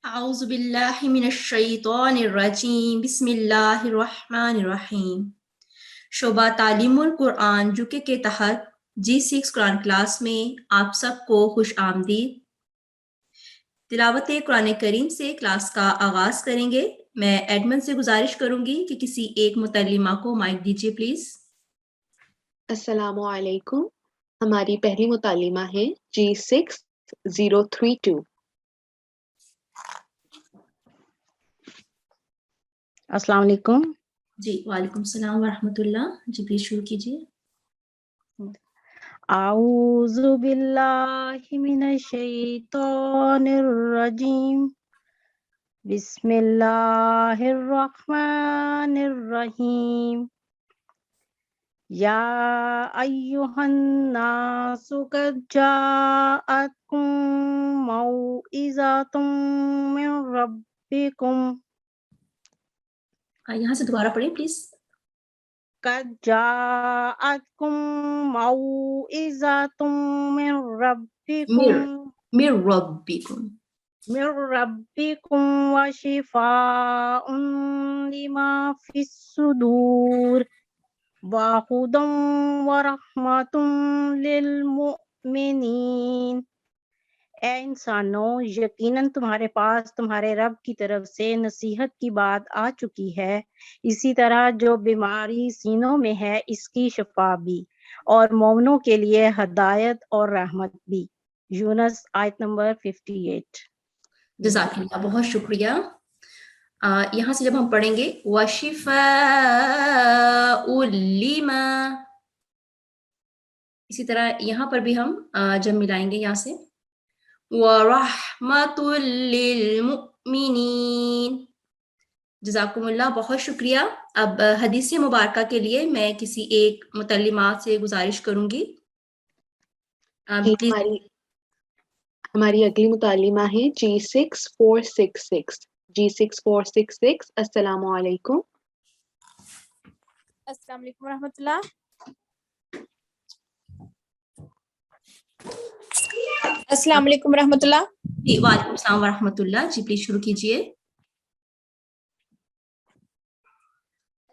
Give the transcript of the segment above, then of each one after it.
اعوذ باللہ من الشیطان الرجیم بسم اللہ الرحمن الرحیم۔ شعبہ تعلیم القرآن جوکے کے تحت G6 قرآن کلاس میں آپ سب کو خوش آمدید۔ تلاوت قرآن کریم سے کلاس کا آغاز کریں گے۔ میں ایڈمن سے گزارش کروں گی کہ کسی ایک مترجمہ کو مائک دیجیے پلیز۔ السلام علیکم، ہماری پہلی متعلمہ ہے G6032۔ السلام علیکم۔ جی وعلیکم السلام ورحمۃ اللہ۔ جی پلیز شروع کیجیے۔ اعوذ باللہ من الشیطان الرجیم، بسم اللہ الرحمن الرحیم۔ یا ایہا الناس قد جاءتکم موعظۃ من ربکم، یہاں سے دوبارہ پڑھیں پلیز۔ قد جاءتکم موعظۃ من ربکم من ربکم وشفاء لما فی الصدور وہدی ورحمۃ للمؤمنین۔ اے انسانوں، یقیناً تمہارے پاس تمہارے رب کی طرف سے نصیحت کی بات آ چکی ہے، اسی طرح جو بیماری سینوں میں ہے اس کی شفا بھی، اور مومنوں کے لیے ہدایت اور رحمت بھی۔ یونس آیت نمبر 58۔ جزاک اللہ، بہت شکریہ۔ یہاں سے جب ہم پڑھیں گے وَشِفَاءُ لِمَا، اسی طرح یہاں پر بھی ہم جب ملائیں گے یہاں سے وَرَحْمَةٌ لِّلْمُؤْمِنِينَ۔ جزاکم اللہ، بہت شکریہ۔ اب حدیث مبارکہ کے لیے میں کسی ایک متعلمہ سے گزارش کروں گی۔ ہماری اگلی متعلمہ ہے G6466۔ G6466، السلام علیکم۔ السلام علیکم ورحمۃ اللہ۔ السلام علیکم ورحمۃ اللہ۔ جی وعلیکم السلام ورحمۃ اللہ۔ جی پلیز شروع کیجیے۔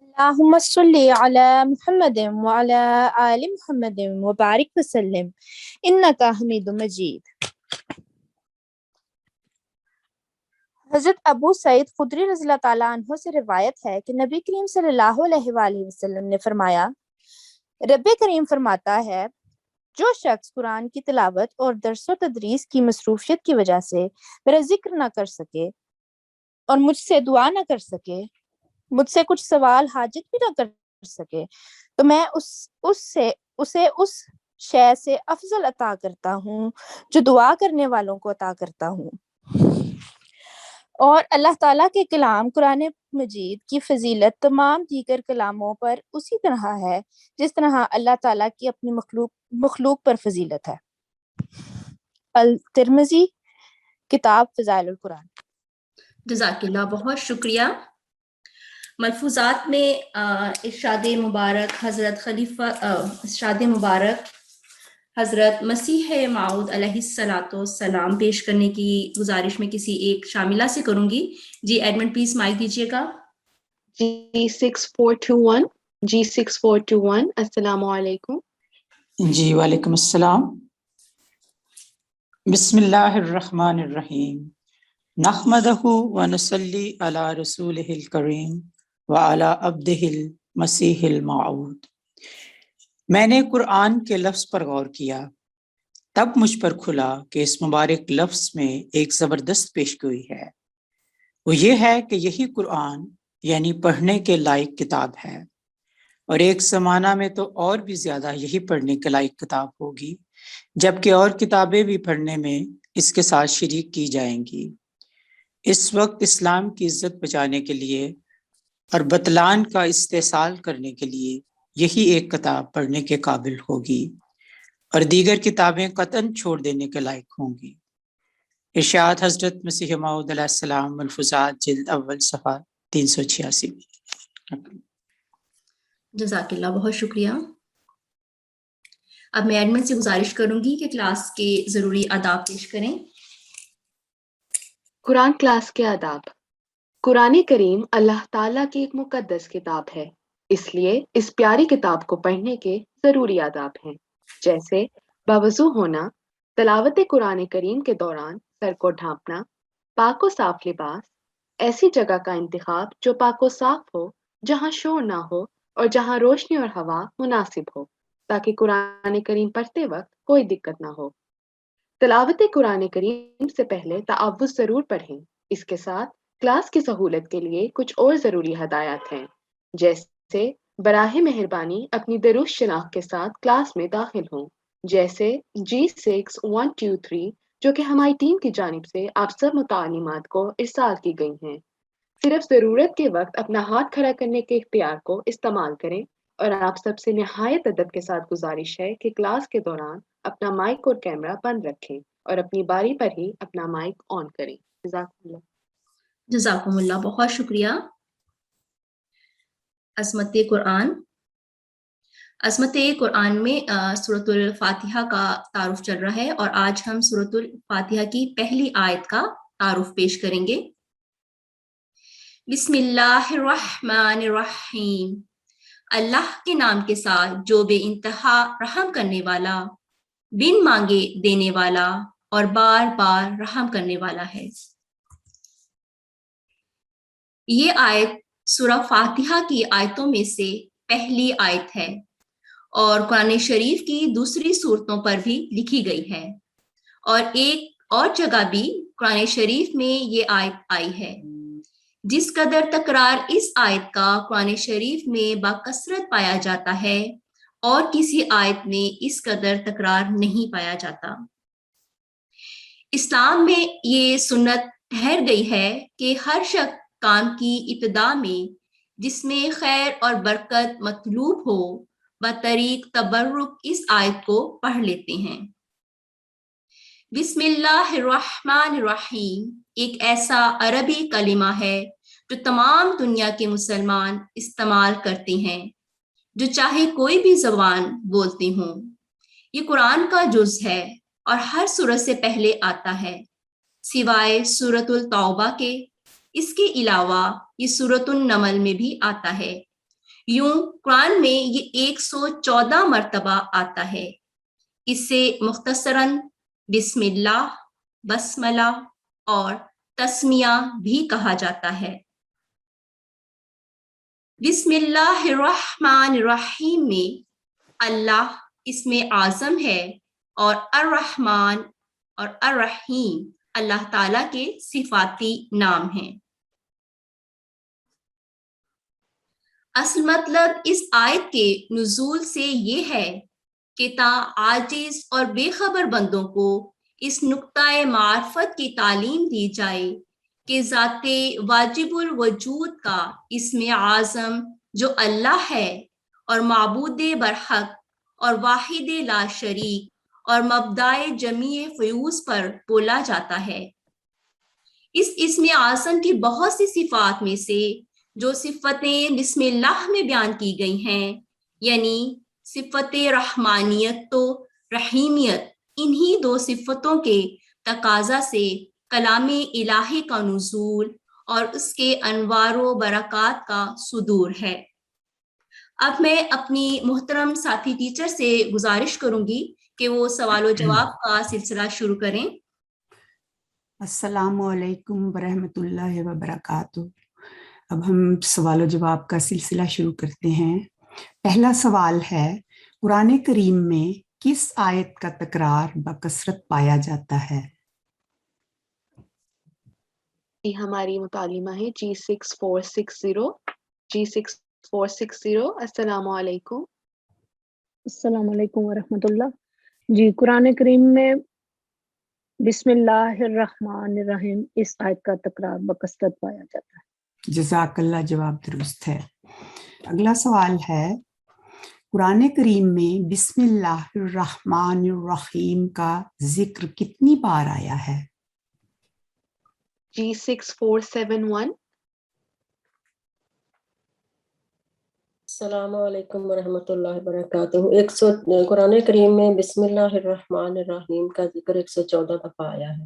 اللہم صلی علی محمد وعلی آل محمد وبارک وسلم انک حمید مجید۔ حضرت ابو سعید خدری رضی اللہ تعالیٰ عنہ سے روایت ہے کہ نبی کریم صلی اللہ علیہ وآلہ وسلم نے فرمایا، رب کریم فرماتا ہے، جو شخص قرآن کی تلاوت اور درس و تدریس کی مصروفیت کی وجہ سے میرا ذکر نہ کر سکے اور مجھ سے دعا نہ کر سکے، مجھ سے کچھ سوال حاجت بھی نہ کر سکے، تو میں اسے اس شے سے افضل عطا کرتا ہوں جو دعا کرنے والوں کو عطا کرتا ہوں۔ اور اللہ تعالیٰ کے کلام قرآن مجید کی فضیلت تمام دیگر کلاموں پر اسی طرح ہے جس طرح اللہ تعالیٰ کی اپنی مخلوق پر فضیلت ہے۔ الترمذی، کتاب فضائل القرآن۔ جزاک اللہ، بہت شکریہ۔ ملفوظات میں ارشاد مبارک حضرت مسیح موعود علیہ السلام پیش کرنے کی گزارش میں کسی ایک شاملہ سے کروں گی۔ جی ایڈمن پلیز مائک دیجیے گا۔ G6421۔ G6421، السلام علیکم۔ جی وعلیکم السلام۔ بسم اللہ الرحمن الرحیم، نحمدہ ونصلی علی رسولہ الکریم وعلی عبدہ المسیح الموعود۔ میں نے قرآن کے لفظ پر غور کیا، تب مجھ پر کھلا کہ اس مبارک لفظ میں ایک زبردست پیشگوئی ہے۔ وہ یہ ہے کہ یہی قرآن یعنی پڑھنے کے لائق کتاب ہے، اور ایک زمانہ میں تو اور بھی زیادہ یہی پڑھنے کے لائق کتاب ہوگی، جبکہ اور کتابیں بھی پڑھنے میں اس کے ساتھ شریک کی جائیں گی۔ اس وقت اسلام کی عزت بچانے کے لیے اور بطلان کا استحصال کرنے کے لیے یہی ایک کتاب پڑھنے کے قابل ہوگی، اور دیگر کتابیں قطعاً چھوڑ دینے کے لائق ہوں گی۔ ارشاد حضرت مسیح موعود علیہ السلام، ملفوظات جلد اول صفحہ 386۔ جزاک اللہ، بہت شکریہ۔ اب میں ایڈمن سے گزارش کروں گی کہ کلاس کے ضروری آداب پیش کریں۔ قرآن کلاس کے آداب۔ قرآن کریم اللہ تعالیٰ کی ایک مقدس کتاب ہے، اس لیے اس پیاری کتاب کو پڑھنے کے ضروری آداب ہیں، جیسے باوضو ہونا، تلاوت قرآن کریم کے دوران سر کو ڈھانپنا، پاک و صاف لباس، ایسی جگہ کا انتخاب جو پاک و صاف ہو، جہاں شور نہ ہو اور جہاں روشنی اور ہوا مناسب ہو، تاکہ قرآن کریم پڑھتے وقت کوئی دقت نہ ہو۔ تلاوت قرآن کریم سے پہلے تعوذ ضرور پڑھیں۔ اس کے ساتھ کلاس کی سہولت کے لیے کچھ اور ضروری ہدایات ہیں، جیسے براہ مہربانی اپنی درود شناخت کے ساتھ کلاس میں داخل ہوں، جیسے G6123 جو کہ ہماری ٹیم کی جانب سے آپ سب متعلمات کو ارسال کی گئی ہیں۔ صرف ضرورت کے وقت اپنا ہاتھ کھڑا کرنے کے اختیار کو استعمال کریں، اور آپ سب سے نہایت ادب کے ساتھ گزارش ہے کہ کلاس کے دوران اپنا مائک اور کیمرہ بند رکھیں اور اپنی باری پر ہی اپنا مائک آن کریں۔ جزاک اللہ۔ جزاکم اللہ، بہت شکریہ۔ عظمت قرآن۔ عظمت قرآن میں سورۃ الفاتحہ کا تعارف چل رہا ہے، اور آج ہم سورۃ الفاتحہ کی پہلی آیت کا تعارف پیش کریں گے۔ بسم اللہ الرحمن الرحیم، اللہ کے نام کے ساتھ جو بے انتہا رحم کرنے والا، بن مانگے دینے والا اور بار بار رحم کرنے والا ہے۔ یہ آیت سورہ فاتحہ کی آیتوں میں سے پہلی آیت ہے، اور قرآن شریف کی دوسری صورتوں پر بھی لکھی گئی ہے، اور ایک اور جگہ بھی قرآن شریف میں یہ آیت آئی ہے۔ جس قدر تکرار اس آیت کا قرآن شریف میں بکثرت پایا جاتا ہے، اور کسی آیت میں اس قدر تکرار نہیں پایا جاتا۔ اسلام میں یہ سنت ٹھہر گئی ہے کہ ہر شخص کام کی ابتدا میں جس میں خیر اور برکت مطلوب ہو، بطریق تبرک اس آیت کو پڑھ لیتے ہیں۔ بسم اللہ الرحمن الرحیم ایک ایسا عربی کلمہ ہے جو تمام دنیا کے مسلمان استعمال کرتے ہیں، جو چاہے کوئی بھی زبان بولتے ہوں۔ یہ قرآن کا جز ہے اور ہر سورت سے پہلے آتا ہے، سوائے سورۃ التوبہ کے۔ اس کے علاوہ یہ سورۃ النمل میں بھی آتا ہے۔ یوں قرآن میں یہ 114 مرتبہ آتا ہے۔ اس سے مختصراً بسم اللہ، بسملہ اور تسمیہ بھی کہا جاتا ہے۔ بسم اللہ الرحمن الرحیم میں اللہ اسم اعظم ہے، اور الرحمن اور الرحیم اللہ تعالیٰ کے صفاتی نام ہیں۔ اصل مطلب اس آیت کے نزول سے یہ ہے کہ تا عاجز اور بے خبر بندوں کو اس نقطۂ معرفت کی تعلیم دی جائے کہ ذات واجب الوجود کا اسم اعظم جو اللہ ہے، اور معبود برحق اور واحد لا شریک اور مبدائے جمیع فیوز پر بولا جاتا ہے۔ اس اسم اعظم کی بہت سی صفات میں سے جو صفتیں بسم اللہ میں بیان کی گئی ہیں، یعنی صفت رحمانیت تو رحیمیت، انہی دو صفتوں کے تقاضا سے کلام الہی کا نزول اور اس کے انوار و برکات کا صدور ہے۔ اب میں اپنی محترم ساتھی ٹیچر سے گزارش کروں گی کہ وہ سوال و جواب کا سلسلہ شروع کریں۔ السلام علیکم ورحمۃ اللہ وبرکاتہ۔ اب ہم سوال و جواب کا سلسلہ شروع کرتے ہیں۔ پہلا سوال ہے، قرآن کریم میں کس آیت کا تکرار بکثرت پایا جاتا ہے؟ ہماری مطالمہ ہے G6460۔ G6460، السلام علیکم۔ السلام علیکم ورحمۃ اللہ۔ جی، قرآن کریم میں بسم اللہ الرحمن الرحیم اس آیت کا تکرار بکثرت پایا جاتا ہے۔ جزاک اللہ، جواب درست ہے۔ اگلا سوال ہے، قرآن کریم میں بسم اللہ الرحمن الرحیم کا ذکر کتنی بار آیا ہے؟ G6471۔ السلام علیکم ورحمۃ اللہ وبرکاتہ۔ قرآن کریم میں بسم اللہ الرحمن الرحیم کا ذکر 114 دفعہ آیا ہے۔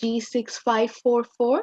G6544,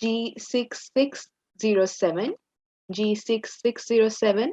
G6607, G6607,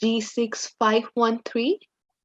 G6513,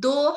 2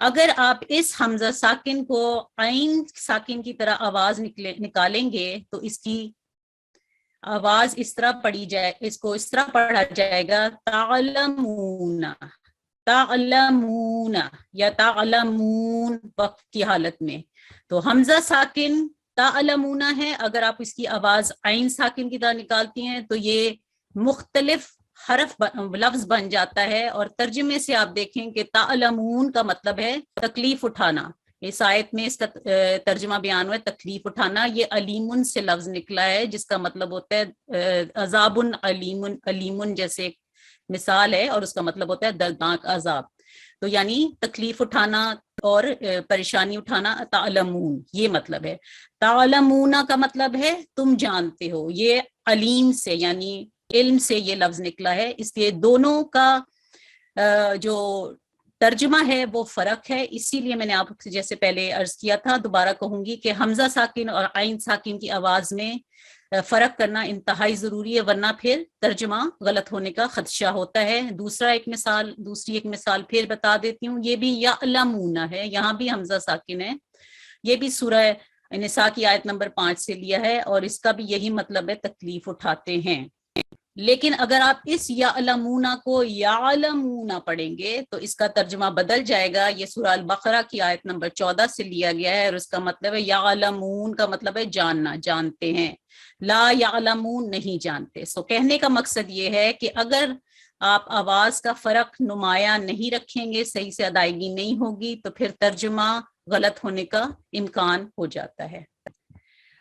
اگر آپ اس حمزہ ساکن کو عین ساکن کی طرح آواز نکالیں گے تو اس کی آواز اس طرح پڑھی جائے، اس کو اس طرح پڑھا جائے گا تعلمون، تعلمون یا تعلمون وقت کی حالت میں. تو حمزہ ساکن تعلمون ہے، اگر آپ اس کی آواز عین ساکن کی طرح نکالتی ہیں تو یہ مختلف حرف لفظ بن جاتا ہے. اور ترجمے سے آپ دیکھیں کہ تعلمون کا مطلب ہے تکلیف اٹھانا. اس آیت میں اس کا ترجمہ بیان ہوا ہے تکلیف اٹھانا. یہ علیمن سے لفظ نکلا ہے جس کا مطلب ہوتا ہے عذاب علیمن. علیمن جیسے ایک مثال ہے اور اس کا مطلب ہوتا ہے دردناک عذاب. تو یعنی تکلیف اٹھانا اور پریشانی اٹھانا تعلمون یہ مطلب ہے. تعلمون کا مطلب ہے تم جانتے ہو. یہ علیم سے یعنی علم سے یہ لفظ نکلا ہے، اس لیے دونوں کا جو ترجمہ ہے وہ فرق ہے. اسی لیے میں نے آپ سے جیسے پہلے عرض کیا تھا، دوبارہ کہوں گی کہ حمزہ ساکن اور عین ساکن کی آواز میں فرق کرنا انتہائی ضروری ہے، ورنہ پھر ترجمہ غلط ہونے کا خدشہ ہوتا ہے. دوسری ایک مثال پھر بتا دیتی ہوں. یہ بھی یعلمون ہے، یہاں بھی حمزہ ساکن ہے. یہ بھی سورہ نساء کی آیت نمبر 5 سے لیا ہے اور اس کا بھی یہی مطلب ہے تکلیف اٹھاتے ہیں. لیکن اگر آپ اس یعلمون کو یعلمون پڑھیں گے تو اس کا ترجمہ بدل جائے گا. یہ سورہ البقرہ کی آیت نمبر 14 سے لیا گیا ہے اور اس کا مطلب ہے یعلمون کا مطلب ہے جاننا، جانتے ہیں. لا یعلمون نہیں جانتے. سو کہنے کا مقصد یہ ہے کہ اگر آپ آواز کا فرق نمایاں نہیں رکھیں گے، صحیح سے ادائیگی نہیں ہوگی تو پھر ترجمہ غلط ہونے کا امکان ہو جاتا ہے.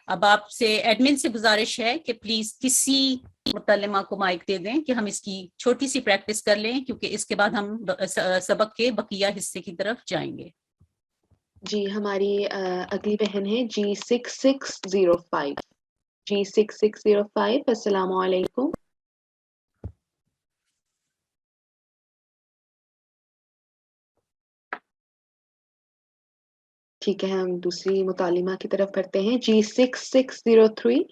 اب آپ سے ایڈمن سے گزارش ہے کہ پلیز کسی متعلمہ کو مائک دے دیں کہ ہم اس کی چھوٹی سی پریکٹس کر لیں، کیونکہ اس کے بعد ہم سبق کے بقیہ حصے کی طرف جائیں گے. جی ہماری اگلی بہن ہے G6605. G6605 السلام علیکم. ٹھیک ہے، ہم دوسری متعلمہ کی طرف کرتے ہیں. G6603.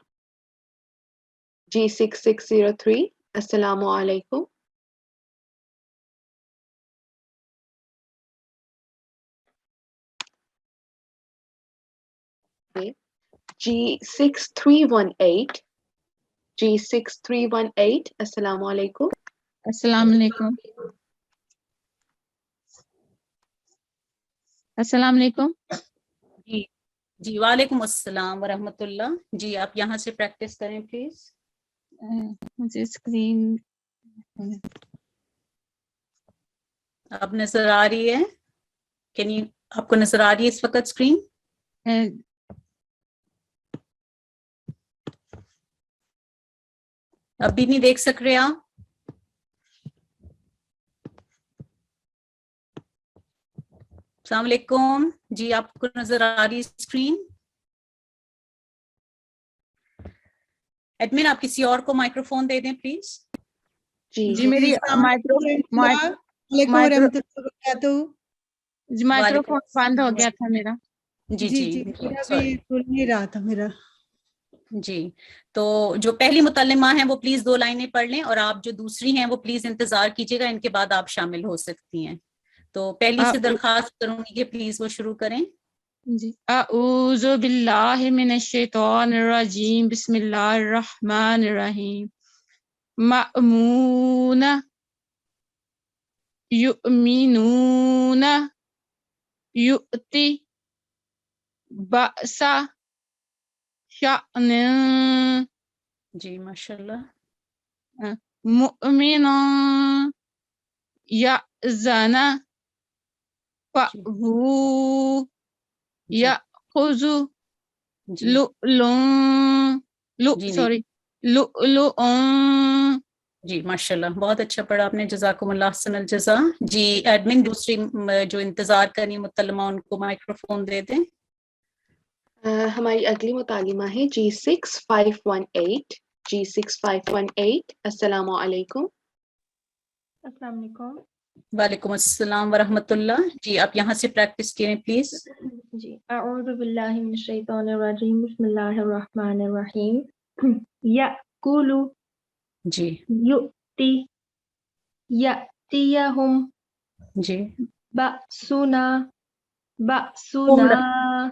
G6603 السلام علیکم. G6318. G6318 السلام علیکم. السلام علیکم. السلام علیکم. جی وعلیکم السلام ورحمۃ اللہ. جی آپ یہاں سے پریکٹس کریں پلیز. مجھے اسکرین اب نظر آ رہی ہے؟ آپ کو نظر آ رہی ہے اس وقت اسکرین؟ اب بھی نہیں دیکھ سک رہے آپ؟ السلام علیکم. جی آپ کو نظر آ رہی ہے اسکرین؟ ایڈمن آپ کسی اور کو مائکرو فون دے دیں پلیز. جی میری مائکرو فون بند ہو گیا تھا میرا. جی جی میرا بھی کھل نہیں رہا تھا میرا. جی تو جو پہلی متعلمہ ہیں وہ پلیز 2 لائنیں پڑھ لیں اور آپ جو دوسری ہیں وہ پلیز انتظار کیجیے گا، ان کے بعد آپ شامل ہو سکتی ہیں. تو پہلی سے درخواست کروں گی کہ پلیز وہ شروع کریں. جی اعوذ باللہ من الشیطان الرجیم بسم اللہ الرحمن الرحیم. مأمون یؤمنون یؤتی بأسا شأن. جی ماشاءاللہ. مؤمن یأذن فهو یأخذ لؤلؤ. جی ماشاءاللہ بہت اچھا پڑھا آپ نے، جزاکم اللہ احسن الجزا. جی ایڈمن دوسری جو انتظار کرنی متعلمہ ان کو مائکرو فون دے دیں. ہماری اگلی متعلمہ ہے G6518. G6518 السلام علیکم. السلام علیکم. وعلیکم السلام ورحمۃ اللہ. جی آپ یہاں سے پریکٹس کریں پلیز. جی اعوذ باللہ من الشیطان الرجیم بسم اللہ الرحمن الرحیم. یأکل جی یأتیہم جی بأسنا بأسنا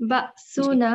بأسنا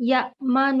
يأمن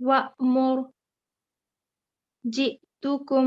وأمر جئتكم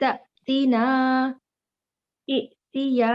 تأتينا ائتيا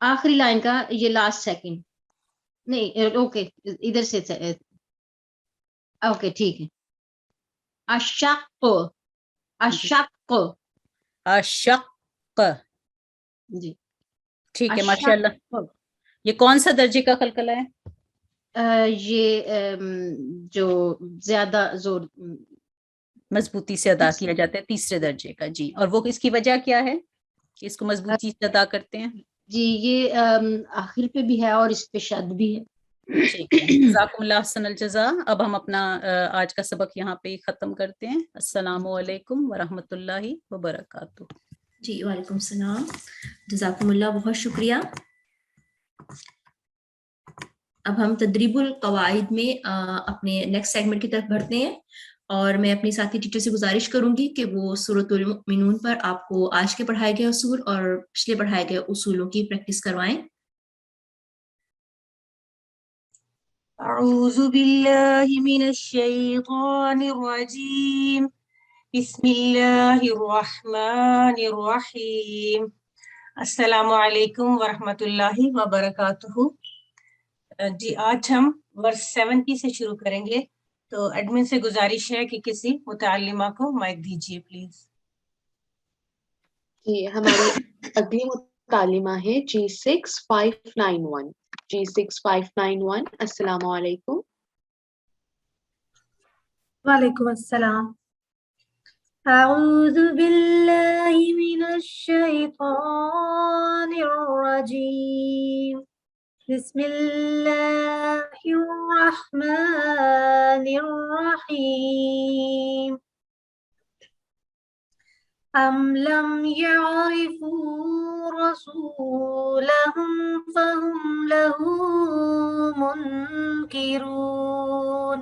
آخری لائن کا یہ لاسٹ سیکنڈ نہیں اوکے ادھر سے اوکے ٹھیک ہے اشق اشق اشق جی ٹھیک ہے ماشاء اللہ. یہ کون سا درجے کا قلقلہ ہے؟ یہ جو زیادہ زور مضبوطی سے ادا کیا جاتا ہے تیسرے درجے کا. جی اور وہ اس کی وجہ کیا ہے کہ اس کو مضبوطی سے ادا کرتے ہیں؟ جی یہ آخر پہ بھی ہے اور اس پہ شد بھی ہے. ٹھیک ہے جزاکم اللہ احسن الجزاء. اب ہم اپنا آج کا سبق یہاں پہ ختم کرتے ہیں. السلام علیکم ورحمۃ اللہ وبرکاتہ. جی وعلیکم السلام. جزاکم اللہ, بہت شکریہ. اب ہم تدریب القواعد میں اپنے نیکسٹ سیگمنٹ کی طرف بڑھتے ہیں, اور میں اپنی ساتھی ٹیچر سے گزارش کروں گی کہ وہ سورۃ المؤمنون پر آپ کو آج کے پڑھائے گئے اصول اور پچھلے پڑھائے گئے اصولوں کی پریکٹس کروائیں. اعوذ باللہ من الشیطان الرجیم بسم اللہ الرحمن الرحیم. السلام علیکم ورحمۃ اللہ وبرکاتہ. جی آج ہم ورس 70 سے شروع کریں گے, تو ایڈمن سے گزارش ہے کہ کسی متعلمہ کو مائک دیجیے پلیز. جی ہماری اگلی متعلمہ ہے G6591. G6591 السلام علیکم. وعلیکم السلام. اعوذ باللہ من الشیطان الرجیم بسم اللہ الرحمن الرحیم. ام لم يعرفوا رسولهم فهم له منكرون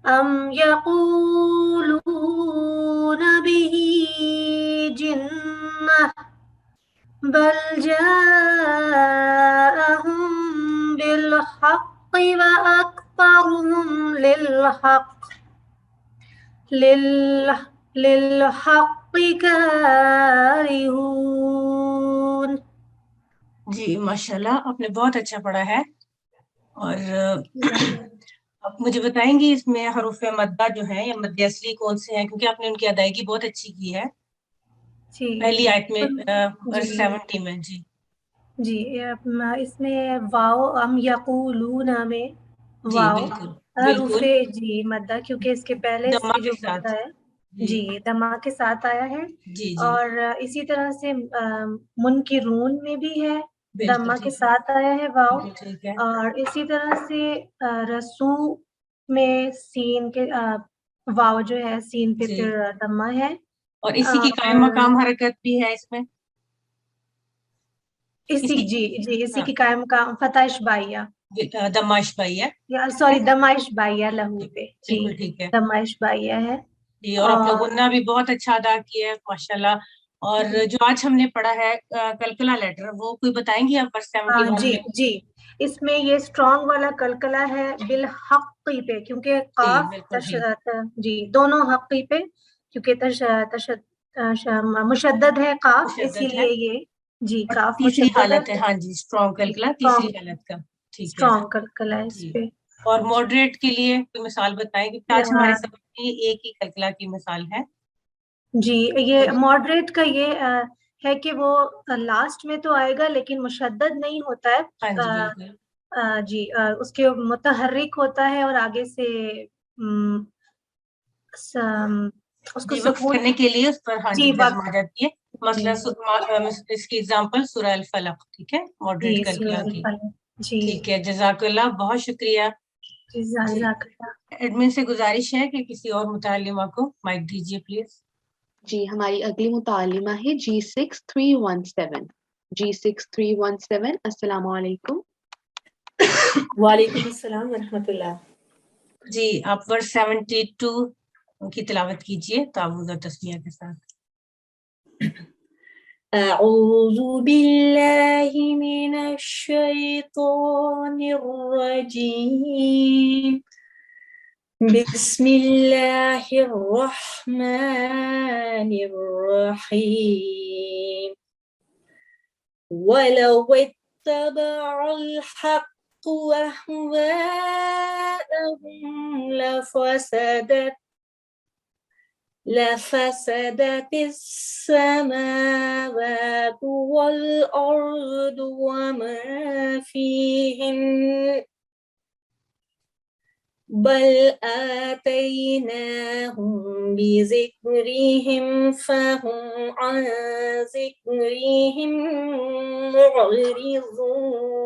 ام يقولون به جنة بل جاءهم بالحق وأكثرهم للحق كارهون. جی ماشاءاللہ آپ نے بہت اچھا پڑھا ہے. اور آپ مجھے بتائیں گی اس میں حروف مدہ جو ہیں یا مد اصلی کون سے ہیں, کیونکہ آپ نے ان کی ادائیگی بہت اچھی کی ہے پہلی آیت میں ورس 70 میں. جی جی اس میں واو ام یقولون میں واو حروف جی مدہ, کیونکہ اس کے پہلے اس کی جو مدہ ہے جی دما کے ساتھ آیا ہے. اور اسی طرح سے منکرون میں بھی ہے دما کے ساتھ آیا ہے واو. اور اسی طرح سے رسو میں سین کے واو جو ہے سین پہ پھر دما ہے. اور اسی کی قائم مقام حرکت بھی ہے اس میں, اسی اسی کی قائم مقام فتح اشبائیہ دمائش بھائیہ سوری دمائش بائیہ لہو پہ جی ٹھیک ہے دمائش بائیہ ہے. جی اور آپ لوگوں نے بھی بہت اچھا ادا کیا ہے ماشاءاللہ. اور جو آج ہم نے پڑھا ہے کلکلہ لیٹر, وہ کوئی بتائیں گی آپ ورس 71 جی میں؟ جی اس میں یہ اسٹرانگ والا کلکلہ ہے بالحق پہ, کیونکہ قاف جی دونوں حقی پہ, کیونکہ مشدد ہے قاف, اسی لیے یہ جی کاف تیسری حالت ہے. ہاں جی اسٹرانگ کلکلہ تیسری حالت کا. ٹھیک ہے اسٹرانگ کلکلہ ہے اس پہ. اور ماڈریٹ کے لیے کوئی مثال بتائیں کہ آج ہمارے سبق میں ایک ہی کلکلہ کی مثال ہے. جی یہ ماڈریٹ کا یہ ہے کہ وہ لاسٹ میں تو آئے گا لیکن مشدد نہیں ہوتا ہے. جی اس کے متحرک ہوتا ہے اور آگے سے اس کو وقف کرنے کے لیے اس پر جزم آ جاتی ہے. مثلا اس کی ایگزامپل سورہ الفلق. ٹھیک ہے ماڈریٹ کلکلہ کی. ٹھیک ہے جزاک اللہ, بہت شکریہ. ایڈمن سے گزارش ہے کہ کسی اور متعلمہ کو مائک دیجیے پلیز. جی ہماری اگلی متعلمہ ہے G6317. G6317 السلام علیکم. وعلیکم السلام ورحمۃ اللہ. جی آپ ورس 72 کی تلاوت کیجیے تعوذ و تسمیہ کے ساتھ. اعوذ باللہ من الشیطان الرجیم بسم اللہ الرحمن الرحیم وَلَوِ اتَّبَعَ الْحَقُّ أَهْوَاءَهُمْ لفسدت السماوات والأرض وما فيهن بل آتيناهم بذكرهم فهم عن ذكرهم معرضون.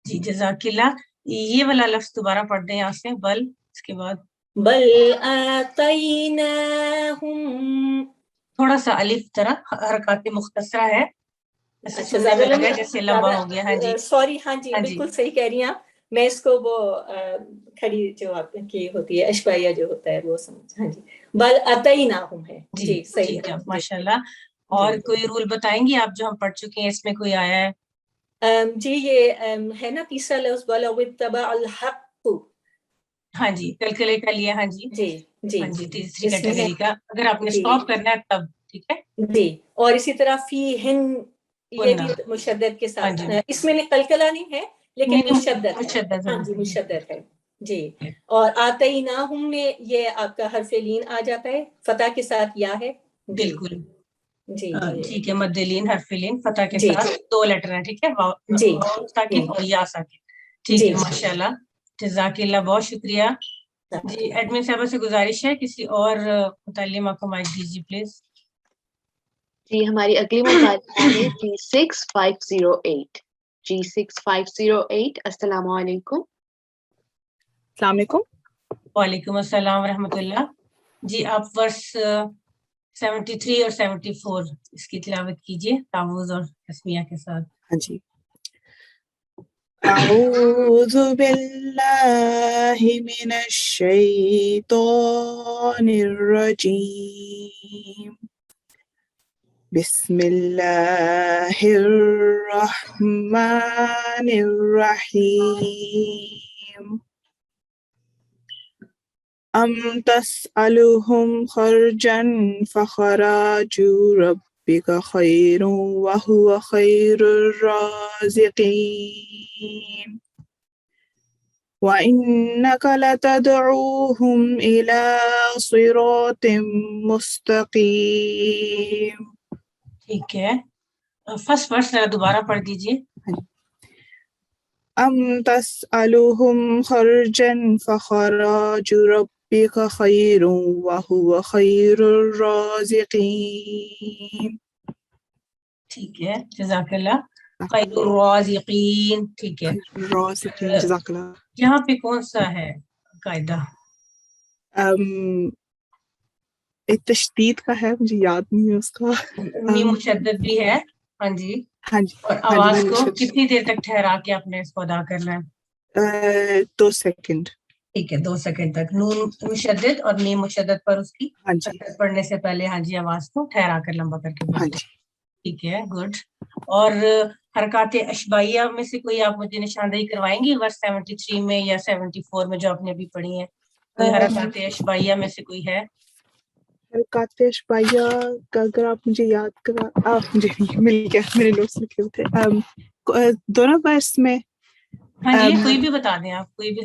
جی جزاک اللہ. یہ والا لفظ دوبارہ پڑھ دیں یہاں سے, بل, اس کے بعد بل آتیناہم, تھوڑا سا الف طرح حرکات مختصرہ ہے, ایسے سننے میں لگا جیسے لمبا ہو گیا. ہاں جی سوری, ہاں جی بالکل صحیح کہہ رہی ہیں آپ. میں اس کو وہ کھڑی جو آپ کی ہوتی ہے اشبائیہ جو ہوتا ہے وہ سمجھ. ہاں جی, بل آتیناہم ہے. جی صحیح ہے ماشاء اللہ. اور کوئی رول بتائیں گی آپ جو ہم پڑھ چکے ہیں, اس میں کوئی آیا ہے؟ جی یہ ہے نا تیسرا لفظ وَلَوِ اتَّبَعَ الْحَقُّ. ہاں جی کیلکولیٹ کر لیا. ہاں جی جی جی ہاں جی تیسری کیٹیگری کا, اگر آپ نے اسٹاپ کرنا ہے تب ٹھیک ہے. جی, اور اسی طرح فی ہن, یہ بھی مشدد کے ساتھ. اس میں قلقلہ نہیں ہے لیکن مشدد ہے. ہاں جی مشدد ہے. جی, اور آتیناہم میں یہ آپ کا حرف لین آ جاتا ہے, فتح کے ساتھ یا ہے. بالکل جی ٹھیک ہے, مد لین حرف لین فتح کے ساتھ 2 لیٹر ہیں. ٹھیک ہے, جی ساکن اور یا ساکن. ٹھیک ہے ماشاء اللہ, جزاک اللہ, بہت شکریہ. جی ایڈمن صاحبہ سے گزارش ہے کسی اور متعلمہ کو مائک دیجیے پلیز. جی ہماری اگلی متعلمہ ہے G6508. G6508. السلام علیکم. السلام علیکم. وعلیکم السلام ورحمۃ اللہ. جی آپ ورس 73 اور 74 اس کی تلاوت کیجیے تعوذ اور تسمیہ کے ساتھ. ہاں جی. اعوذ باللہ من الشیطان الرجیم. بسم اللہ الرحمن الرحیم. ام تسألهم خرجا فخراج ربك خير وهو خير الرازقين وإنك لتدعوهم إلى صراط مستقيم. ٹھیک ہے, فرسٹ ورس دوبارہ پڑھ دیجیے. ام تسألهم خرجا فخراج ربك خير وهو خير الرازقين. ٹھیک ہے جزاک اللہ. خیر الرازقین. ٹھیک ہے, الرازقین. جزاک اللہ. یہاں پہ کون سا ہے قاعدہ؟ ایک تشدید کا ہے, مجھے یاد نہیں ہے اس کا. میم مشدد بھی ہے. ہاں جی. ہاں جی. اور آواز کو کتنی دیر تک ٹھہرا کے آپ نے اس کو ادا کرنا ہے؟ 2 سیکنڈ. ٹھیک ہے 2 سیکنڈ تک نون مشدد اور میم مشدد پر اس کی پڑھنے سے پہلے ہاں جی آواز کو ٹھہرا کر لمبا کر کے بولتے. ٹھیک ہے گڈ. اور حرکات اشبائیہ میں سے کوئی آپ مجھے نشاندہی کروائیں گی ورس 73 میں یا 74 میں جو آپ نے ابھی پڑھی ہیں؟ کوئی حرکات اشبائیہ میں سے کوئی ہے؟ حرکات اشبائیہ کا اگر آپ مجھے یاد کرا, مجھے مل گیا, میرے نوٹس لکھے ہوئے تھے دونوں ورس میں. ہاں جی کوئی بھی بتا دیں آپ, کوئی بھی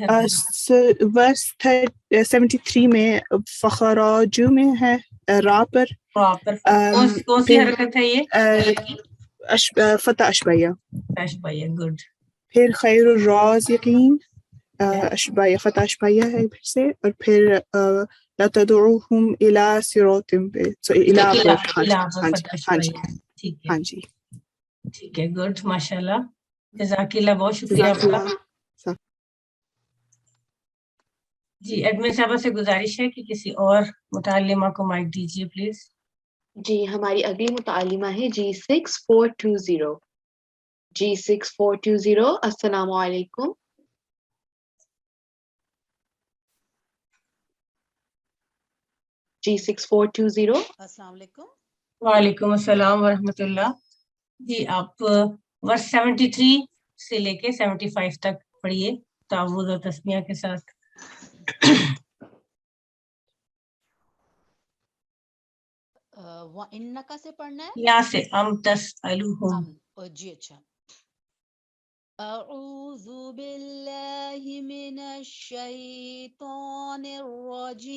ورس 73 میں فخراجو میں ہے را پر. کون سی حرکت ہے یہ؟ فتح اشبائیہ. اشبائیہ گڈ. پھر خیر الرازقین اشبائیہ فتح اشبائیہ ہے پھر سے, اور پھر لا تدعوهم الى صراط ہاں جی. ٹھیک ہے گڈ ماشاء اللہ, جزاک اللہ, بہت شکریہ آپ کا. جی ایڈمن صاحبہ سے گزارش ہے کہ کسی اور متعلمہ کو مائک دیجیے پلیز. جی ہماری اگلی متعلمہ ہے G6420. G6420. السلام علیکم. G6420. السلام علیکم. وعلیکم السلام ورحمۃ اللہ. جی آپ ورس 73 سے لے کے 75 تک پڑھیے تعوذ اور تسمیہ کے ساتھ. وَإِنَّكَ سے پڑھنا ہے یہاں سے ام تسألہم. جی اچھا. اعوذ باللہ من الشیطان الرجیم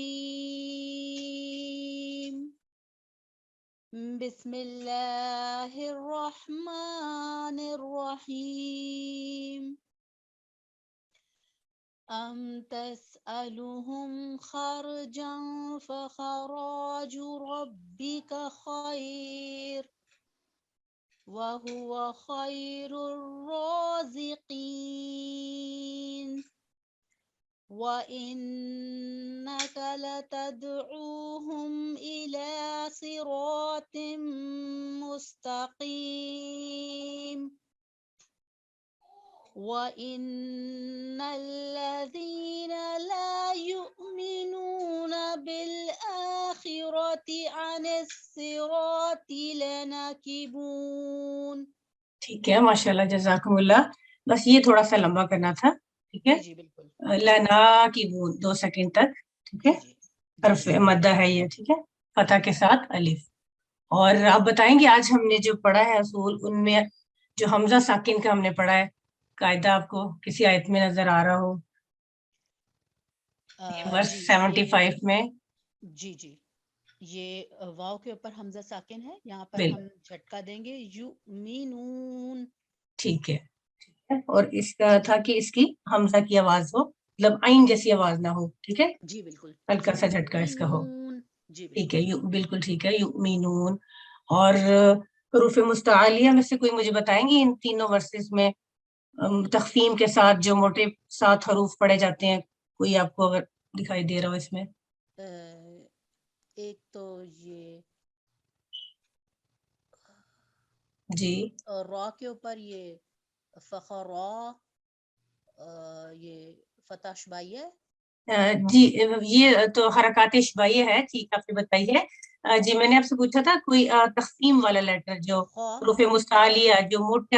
بسم اللہ الرحمن الرحیم. ام تسألهم خرجا فخراج ربک خیر وهو خیر الرازقین وَإِنَّكَ لَتَدْعُوهُمْ إِلَى صِرَاطٍ مُسْتَقِيمٍ وَإِنَّ الَّذِينَ لَا يُؤْمِنُونَ بِالْآخِرَةِ عَنِ الصِّرَاطِ لَنَاكِبُونَ. ٹھیک ہے ماشاءاللہ جزاکم اللہ. بس یہ تھوڑا سا لمبا کرنا تھا. ٹھیک ہے. جی بالکل. لناکبون 2 سیکنڈ تک. ٹھیک ہے. حرف مدہ ہے یہ. ٹھیک ہے. فتح کے ساتھ الف. اور آپ بتائیں گے آج ہم نے جو پڑھا ہے اصول ان میں جو حمزہ ساکن کا ہم نے پڑھا ہے قاعدہ آپ کو کسی آیت میں نظر آ رہا ہو ورس 75 میں؟ جی جی یہ واو کے اوپر حمزہ ساکن ہے. یہاں پر ہم جھٹکا دیں گے یؤمنون. ٹھیک ہے. اور اس کا تھا کہ اس کی حمزہ کی آواز ہو مطلب عین جیسی آواز نہ ہو. ٹھیک ہے. جی بالکل. ہلکا سا جھٹکا اس کا ہو. جی ٹھیک ہے. بالکل ٹھیک ہے. یؤمنون. اور حروف مستعلیہ میں سے کوئی مجھے بتائیں گے ان تینوں ورسز میں تخفیم کے ساتھ جو موٹے 7 حروف پڑھے جاتے ہیں کوئی آپ کو اگر دکھائی دے رہا ہو اس میں؟ ایک تو یہ جی را کے اوپر یہ فخرا یہ فتح شبائی ہے. جی یہ تو حرکات شبائیہ ہے. ٹھیک آپ نے بتائی ہے. جی میں نے آپ سے پوچھا تھا کوئی تخفیم والا لیٹر جو حروف مستعلیہ جو موٹے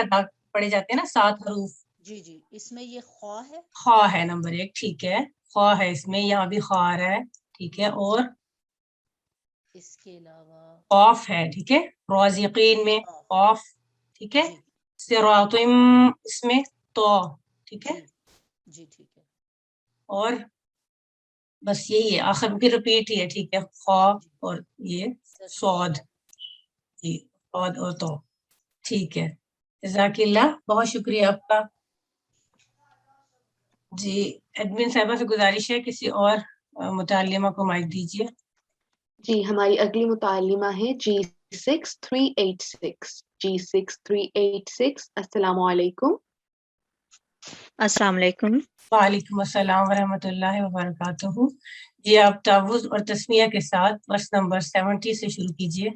پڑھے جاتے ہیں نا 7 حروف. جی جی اس میں یہ خوا ہے. خوا ہے نمبر 1. ٹھیک ہے. خوا ہے اس میں. یہاں بھی خوا ہے. ٹھیک ہے. اور اس کے علاوہ قاف ہے. ٹھیک ہے. رازقین میں قاف. ٹھیک ہے. صراطم اس میں تو. ٹھیک ہے. جی ٹھیک ہے. اور بس یہی ہے آخر میں پھر رپیٹ ہی ہے. ٹھیک ہے. خا اور یہ صاد. جی صاد اور تو. ٹھیک ہے. جزاک اللہ. بہت شکریہ آپ کا. جی ایڈمن صاحبہ سے گزارش ہے کسی اور متعلمہ کو مائک دیجیے. جی ہماری اگلی متعلمہ ہے G6386. G6386. السلام علیکم. السلام علیکم. وعلیکم السلام ورحمۃ اللہ وبرکاتہ. جی آپ تعوذ اور تسمیہ کے ساتھ ورس نمبر 70 سے شروع کیجیے.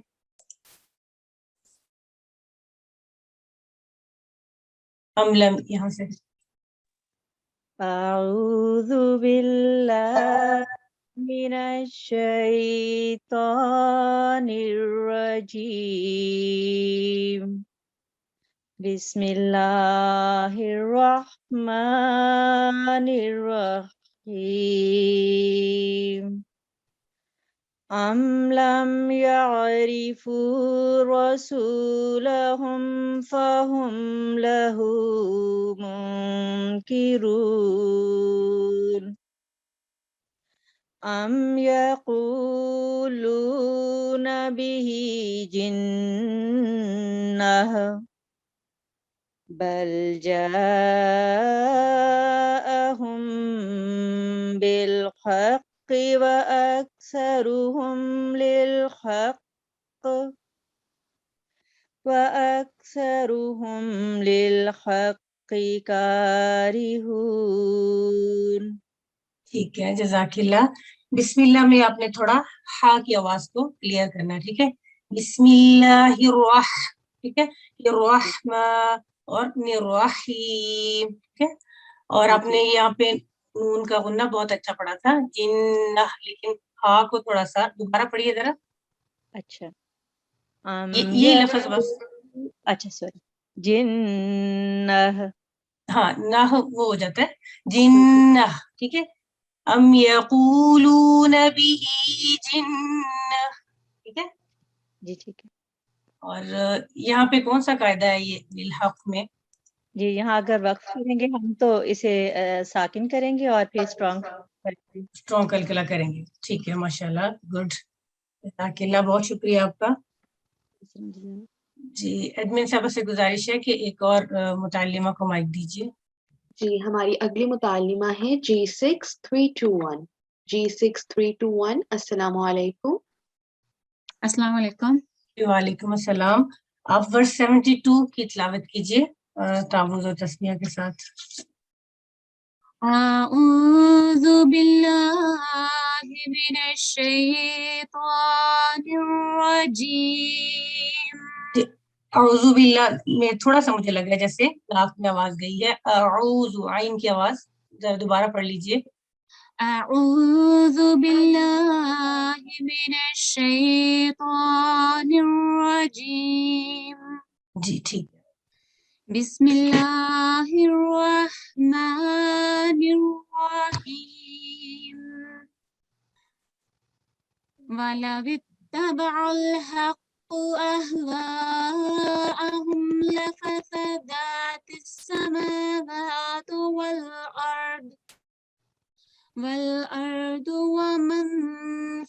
لم یہاں سے. اعوذ باللہ من الشیطان الرجیم بسم اللہ الرحمن الرحیم. ام لم يعرفوا رسولهم فهم له منكرون ام يقولون به جنة بل جاءهم بالحق وأكثرهم للحق كارهون. ٹھیک ہے. جزاک اللہ. بسم اللہ میں آپ نے تھوڑا ہا کی آواز کو کلیئر کرنا ہے. ٹھیک ہے. بسم اللہ ٹھیک ہے. یہ رحمہ اور الرحیم. ٹھیک ہے. اور آپ نے یہاں پہ نون کا غنہ بہت اچھا پڑھا تھا جنہ, لیکن ہا کو تھوڑا سا دوبارہ پڑھیے ذرا. اچھا یہ لفظ بس. اچھا سوری. جنہ. ہاں نہ وہ ہو جاتا ہے جنہ. ٹھیک ہے. ام یقولون به جنہ. ٹھیک ہے. جی ٹھیک ہے. اور یہاں پہ کون سا قاعدہ ہے یہ للحق میں؟ جی یہاں اگر وقف کریں گے ہم تو اسے ساکن کریں گے اور پھر اسٹرانگ کلکلا کریں گے. ٹھیک ہے ماشاءاللہ گڈ. جزاک اللہ بہت شکریہ آپ کا. جی ایڈمن صاحبہ سے گزارش ہے کہ ایک اور متعلمہ کو مائک دیجیے. جی ہماری اگلی متعلمہ ہے G6321. G6321 السلام علیکم. السلام علیکم. وعلیکم السلام. آپ ورس 72 کی تلاوت کیجیے تعوذ و تسمیہ کے ساتھ. اعوذ باللہ من الشیطان الرجیم. اعوذ باللہ میں تھوڑا سا مجھے لگ رہا ہے جیسے لاف میں آواز گئی ہے. اعوذ عین کی آواز ذرا دوبارہ پڑھ لیجیے. اعوذ باللہ من الشیطان الرجیم. جی ٹھیک ہے. بسم اللہ الرحمن الرحیم. وَلَوِ اتَّبَعَ الْحَقُّ أَهْوَاءَهُمْ لَفَسَدَتِ السَّمَاوَاتُ وَالْأَرْضُ وَمَنْ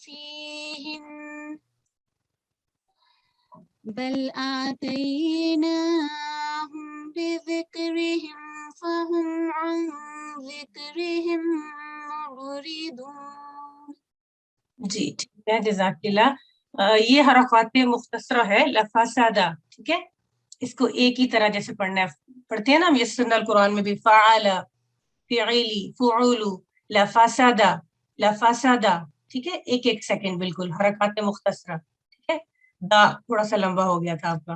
فِيهِنَّ بَلْ آتَيْنَاهُمْ بِذِكْرِهِمْ فَهُمْ عَنْ ذِكْرِهِمْ مُعْرِضُونَ. جی ٹھیک ہے جزاک اللہ. یہ حرکات مختصرہ ہے لفسادہ. ٹھیک ہے اس کو ایک ہی طرح جیسے پڑھنا ہے پڑھتے ہیں نا ہم یسرنا القرآن میں بھی فعل فعلی فعول لفسادہ لفسادہ. ٹھیک ہے ایک ایک سیکنڈ بالکل حرکات مختصرہ. ٹھیک ہے دا تھوڑا سا لمبا ہو گیا تھا آپ کا.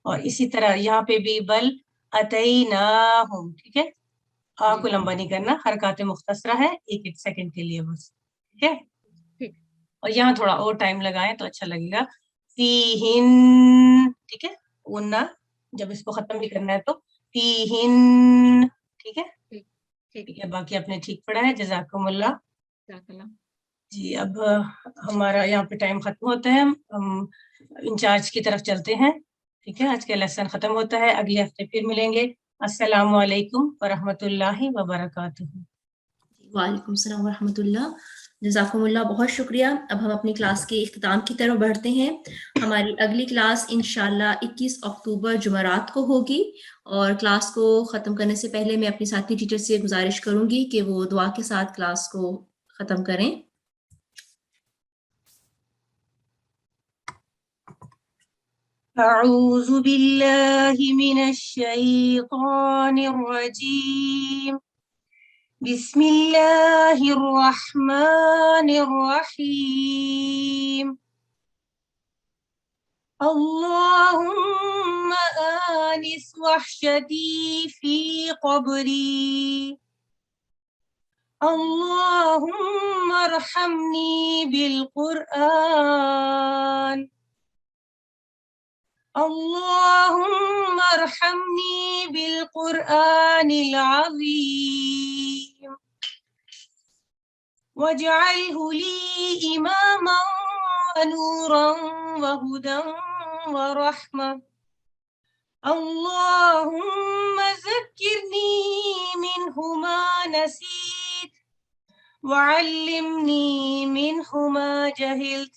اور اسی طرح یہاں پہ بھی بل اتیناہم. ٹھیک ہے آ کو لمبا نہیں کرنا حرکات مختصرہ ہے ایک ایک سیکنڈ کے لیے بس. ٹھیک ہے اور یہاں تھوڑا اور ٹائم لگائیں تو اچھا لگے گا. فیہن. ٹھیک ہے ورنہ جب اس کو ختم بھی کرنا ہے تو فیہن. ٹھیک ہے ٹھیک ہے باقی آپ نے ٹھیک پڑھا ہے جزاکم اللہ. جی اب ہمارا یہاں پہ ٹائم ختم ہوتا ہے. ہم انچارج کی طرف چلتے ہیں. ٹھیک ہے آج کا لیسن ختم ہوتا ہے. اگلے ہفتے پھر ملیں گے. السلام علیکم ورحمۃ اللہ وبرکاتہ. وعلیکم السلام ورحمۃ اللہ. جزاکم اللہ بہت شکریہ. اب ہم اپنی کلاس کے اختتام کی طرف بڑھتے ہیں. ہماری اگلی کلاس انشاءاللہ 21 اکتوبر جمعرات کو ہوگی. اور کلاس کو ختم کرنے سے پہلے میں اپنی ساتھی ٹیچر سے گزارش کروں گی کہ وہ دعا کے ساتھ کلاس کو ختم کریں. اعوذ باللہ من الشیطان الرجیم. بسم اللہ الرحمن الرحیم. اللہم آنس وحشتی فی قبری. اللہم ارحمنی بالقرآن. اللہم ارحمنی بالقرآن العظیم. واجعلہ لی اماما ونورا وہدى ورحمة. اللہم ذکرنی منہ ما نسیت وعلمنی منہ ما جہلت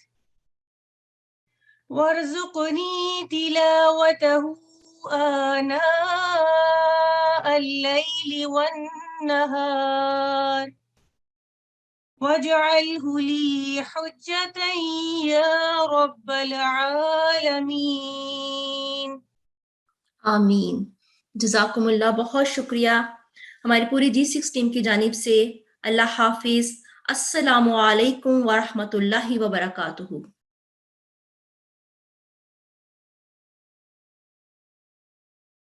وارزقنی تلاوته آناء اللیل والنہار واجعلہ لی حجة یا رب العالمین. آمین. جزاکم اللہ بہت شکریہ. ہماری پوری G6 ٹیم کی جانب سے اللہ حافظ. السلام علیکم ورحمۃ اللہ وبرکاتہ.